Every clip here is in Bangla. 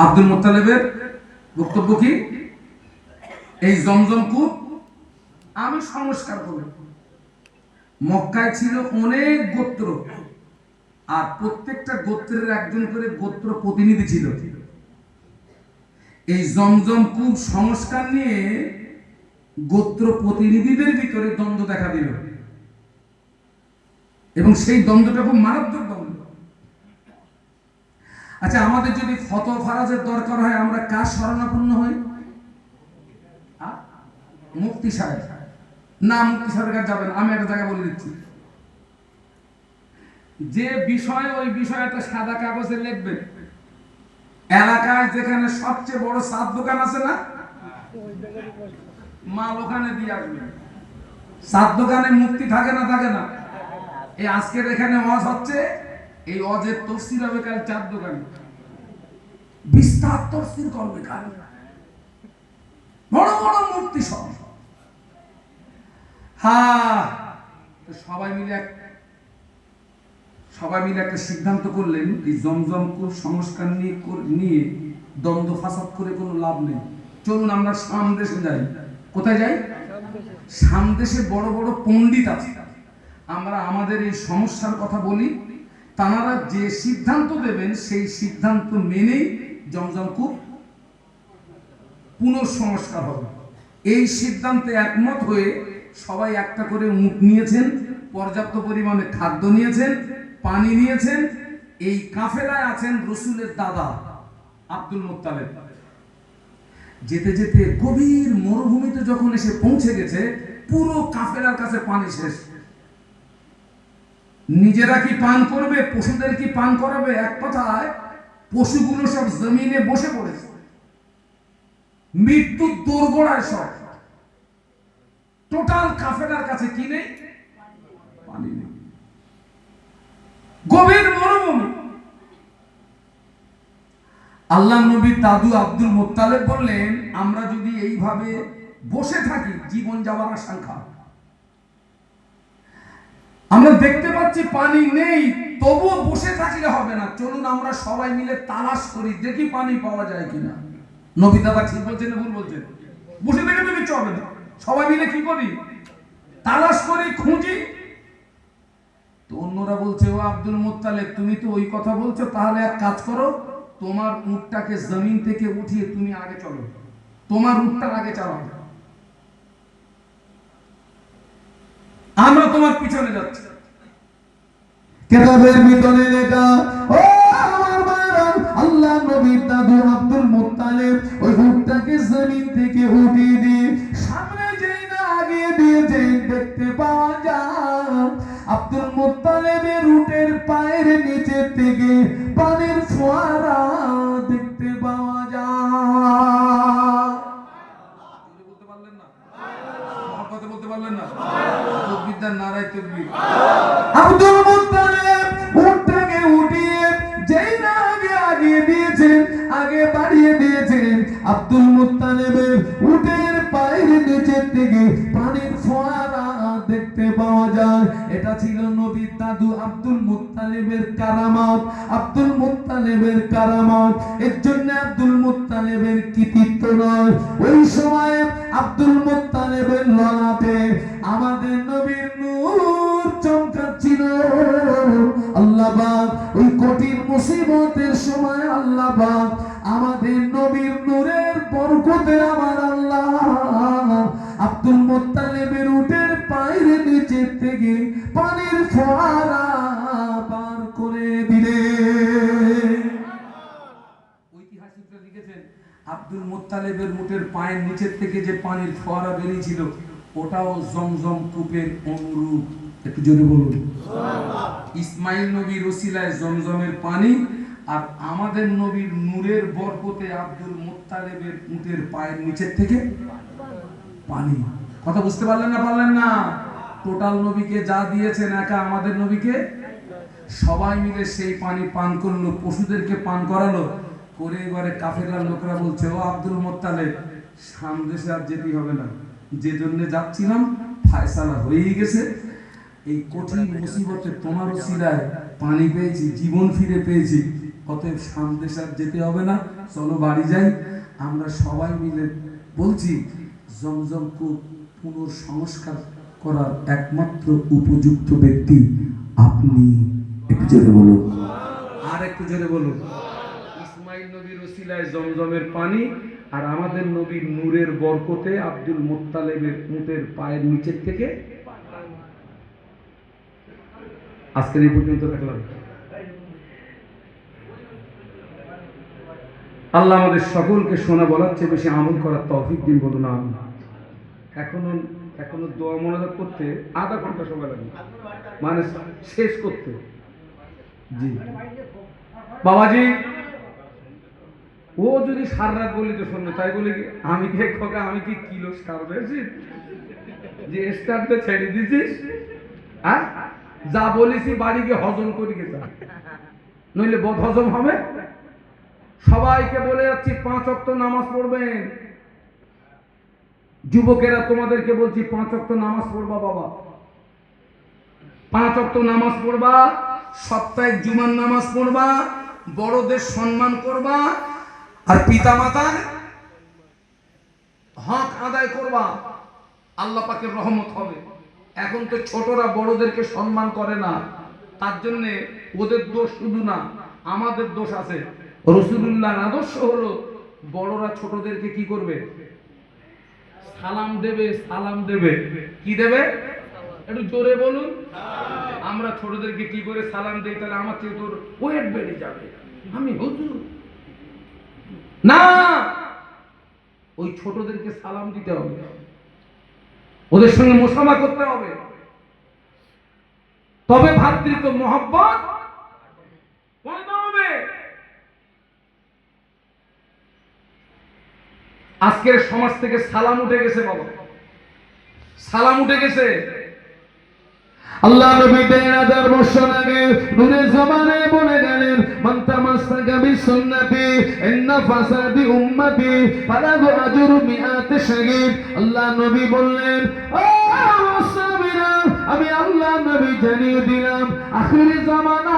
আব্দুল মুত্তালিবের বক্তব্য কি? এই জমজম কূপ আমি সংস্কার করব। মক্কায় ছিল অনেক গোত্র, আর প্রত্যেকটা গোত্রের একজন করে গোত্র প্রতিনিধি ছিল। এই জমজম কূপ সংস্কার নিয়ে গোত্র প্রতিনিধিদের ভিতরে দ্বন্দ্ব দেখা দিল, এবং সেই দ্বন্দ্বটা খুব মারাত্মক দ্বন্দ্ব। আচ্ছা, আমাদের যদি ফতোয়া ফারাজের দরকার হয়, আমরা কার শরণাপন্ন হই? মুফতি সাহেব। না, মুফতি সাহেবের কাছে যাবেন। আমি একটা জায়গা বলে দিচ্ছি, যে বিষয় ওই বিষয়টা সাদা কাগজে লিখবেন। এলাকায় যেখানে সবচেয়ে বড় সাত দোকান আছে না, মাল ওখানে দিয়ে আসবেন। সাত দোকানে মুক্তি থাকে না? থাকে না? এই আজকের এখানে ওয়াজ হচ্ছে, এই ওয়াজের তফসির হবে কাল 4 দোকানে, বিস্তার তফসির করবে কাল বড় বড় মুক্তি সব। হ্যাঁ, সবাই মিলে একটা সিদ্ধান্ত করলেন, এই জমজম কূপ সংস্কার নিয়ে দ্বন্দ্ব ফাসাদ করে কোনো লাভ নেই। চলুন আমরা সামদেশে যাই। কোথায় যাই? সামদেশে বড় বড় পণ্ডিত আছে, আমরা আমাদের এই সমস্যার কথা বলি, তারা যে সিদ্ধান্ত দেবেন সেই সিদ্ধান্ত মেনেই জমজম কূপ পুনঃসংস্কার হবে। এই সিদ্ধান্তে একমত হয়ে সবাই একটা করে উট নিয়েছেন, পর্যাপ্ত পরিমাণে খাদ্য নিয়েছেন, পানি নিয়েছেন। এই কাফেলায় আছেন রসুলের দাদা আব্দুল মুত্তালিব। যেতে যেতে গভীর মরুভূমিতে যখন এসে পৌঁছে গেছে, পুরো কাফেলার কাছে পানি শেষ। নিজেরা কি পান করবে, পশুদের কি পান করাবে? এক কথায় পশুগুলো সব জমিনে বসে পড়েছে, মৃত্যুর দোরগোড়ায় সব। টোটাল কাফেলার কাছে কি নেই? পানি নেই। গভীর মরুভূমি। আল্লাহ নবীর দাদু আব্দুল মুত্তালিব বললেন, আমরা যদি এইভাবে বসে থাকি জীবন যাওয়ার আশঙ্কা। আমরা দেখতে পাচ্ছি পানি নেই, তবুও বসে থাকলে হবে না। চলুন আমরা সবাই মিলে তালাশ করি, দেখি পানি পাওয়া যায় কিনা। নবী দাদা ঠিক বলছেন না ভুল বলছেন? বসে থেকে তো কিছু হবে না। সবাই মিলে কি করি? তালাশ করি, খুঁজি। তো অন্যরা বলছে, ও আব্দুল মুত্তালিব, তুমি তো ওই কথা বলছো, তাহলে এক কাজ করো, তোমার উটটাকে জমিন থেকে উঠিয়ে তুমি আগে চলো, তোমার উটটা আগে চালাও, আমরা তোমার পিছনে যাচ্ছি। কিতাবের ভিতরে লেখা, ও আমার ভাইরা, আল্লাহ নবীর দাদু আব্দুল মুত্তালিব ওই উটটাকে জমিন থেকে উঠিয়ে দিয়ে সামনে যেই না আগিয়ে দিয়েছে, দেখতে পাওয়া যায় আব্দুল মুত্তালিবের উটের পায়ের নিচে থেকে পানির ফোয়ারা দেখতে পাওয়া যায়। বলতে পারলেন না? কথা বলতে পারলেন না? তকবীরদার নারায়ে তাকবীর। আব্দুল মুত্তালিব উটটাকে উঠিয়ে যেই না আগিয়ে দিয়েছেন, আগে বাড়িয়ে দিয়েছেন, আব্দুল মুত্তালিবের উটের পায়ের নিচে থেকে পানির ফোয়ারা দেখতে পাওয়া যায়। এটা ছিল নবীর দাদু আব্দুল মুত্তালিবের কারামত, আব্দুল মুত্তালিবের কারামত। এর জন্য আব্দুল মুত্তালিবের কৃতিত্ব নয়, ওই সময় আব্দুল মুত্তালিবের ললাটে আমাদের নবীর নূর চমকাচ্ছিল। আল্লাহ পাক ওই কঠিন মুসিবতের সময় আল্লাহ পাক আমাদের নবীর নূরের বরকতে আমার আল্লাহ আব্দুল মুত্তালিবের উটের পায়ের নিচে থেকে পানির ফোয়ারা পার করে দিলে। ঐতিহাসিকরা লিখেছেন, আব্দুল মুত্তালিবের উটের পায়ের নিচের থেকে যে পানির ফোয়ারা বেরিয়েছিল, ওটাও জমজম কূপের অনুরূপ। একটু জোরে বলুন সুবহানাল্লাহ। ইসমাইল নবীর ওসিলায় জমজমের পানি, আর আমাদের নবীর নূরের বরকতে আব্দুল মুত্তালিবের উটের পায়ের নিচের থেকে পানি। কথা বুঝতে পারলেন না? পারলেন না? টোটাল নবীকে যা দিয়েছেন, একা আমাদের নবীকে সবাই মিলে সেই পানি পান করলো, পশুদেরকে পান করালো করে। এবারে কাফেলার লোকেরা বলছে, ও আব্দুল মুত্তালিব, সামদেশে আর যেতে হবে না, যে জন্য যাচ্ছিলাম ফায়সালা হয়েই গেছে। এই কঠিন মুসিবতে তোমার ওসিলায় পানি পেয়েছি, জীবন ফিরে পেয়েছি, অতএব সামনে আর যেতে হবে না, চলো বাড়ি যাই। আমরা সবাই মিলে বলছি জমজম কূপ পুনর্সংস্কার করার একমাত্র উপযুক্ত ব্যক্তি আপনি। একটু জোরে বলুন, আর একটু জোরে বলুন। ইসমাইল নবীর ওসিলায় জমজমের পানি আর আমাদের নবীর নূরের বরকতে আব্দুল মুত্তালিবের উটের পায়ের নিচের থেকে আজকের এই পর্যন্ত রাখলাম। আল্লাহ আমাদের সকলকে শোনা বলার চেয়ে বেশি আমল করার তৌফিক দিন, বলুন আমিন। এখনো দোয়া মনোযোগ করতে আধা ঘন্টা সময় লাগে, মানে শেষ করতে। জি বাবাজি, ও যদি সারা রাত বলি তো শুনবে, তাই বলি আমি কি খোকা, আমি কি কিলো স্টার পেয়েছি যে স্টারটা ছেড়ে দিছিস? হ্যাঁ, যা বলেছি বাড়ি গিয়ে হজম করি গেছে, নইলে বদ হজম হবে। সবাইকে বলে যাচ্ছি 5 ওয়াক্ত নামাজ পড়বেন। যুবকেরা তোমাদেরকে বলছি 5 ওয়াক্ত নামাজ পড়বা বাবা, 5 ওয়াক্ত নামাজ পড়বা, সপ্তাহে জুমার নামাজ পড়বা, বড়দের সম্মান করবা, আর পিতামাতার হক আদায় করবা, আল্লাহ পাকের রহমত হবে। এখন তো ছোটরা বড়দেরকে সম্মান করে না, তার জন্য ওদের দোষ শুধু না, আমাদের দোষ আছে। রাসূলুল্লাহর আদর্শ হলো বড়রা ছোটদেরকে কি করবে? সালাম দেবে, সালাম দেবে। কি দেবে? একটু জোরে বলুন। আমরা ছোটদেরকে কি করে সালাম দেই? তাহলে আমার চেয়ে তোর ওয়েট বেড়ে যাবে, আমি হুজুর না। ওই ছোটদেরকে সালাম দিতে হবে, ওদের সঙ্গে মুসাফা করতে হবে, তবে ভ্রাতৃত্ব মহব্বত পয়দা হবে। আজকের সমাজ থেকে সালাম উঠে গেছে বাবা, সালাম উঠে গেছে। আল্লাহ নবী 3000 বছর আগে নূরের জমানে বলে গেলেন, মান তামাসসাকা বিসুন্নতি ইন্না ফাসাদি উম্মতি ফালাহু আজরু মিআতি শাহীদ। আল্লাহ নবী বললেন, ও সাহাবীরা, আমি আল্লাহ নবী জানিয়ে দিলাম আখিরি জামানা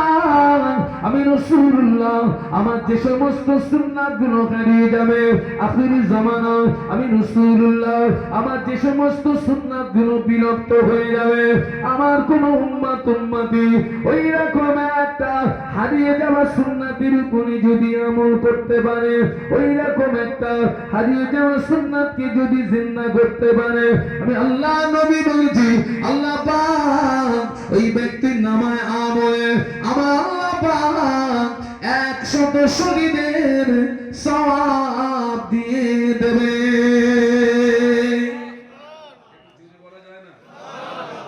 আমি রাসূলুল্লাহ আমার যে সমস্ত সুন্নাতগুলো হারিয়ে যাবে, আখিরি জামানা আমি রাসূলুল্লাহ আমার যে সমস্ত সুন্নাতগুলো বিলুপ্ত হয়ে যাবে, আমার কোন উম্মতি ওই রকম একটা হারিয়ে যাওয়া সুন্নাতের উপরে যদি আমল করতে পারে, ওই রকম একটা হারিয়ে যাওয়া সুন্নাতকে যদি জিন্দা করতে পারে, আমি আল্লাহ নবী বলছি আল্লাহ পাক ওই ব্যক্তির নামায় আমলে আমার আল্লাহ পাক 100 শহীদের সওয়াব দিয়ে দেবে।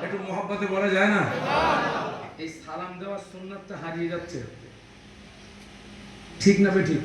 একটু মহব্বতে বলা যায় না? এই সালাম দেওয়ার সুন্নাতটা হারিয়ে যাচ্ছে, ঠিক না বেঠিক?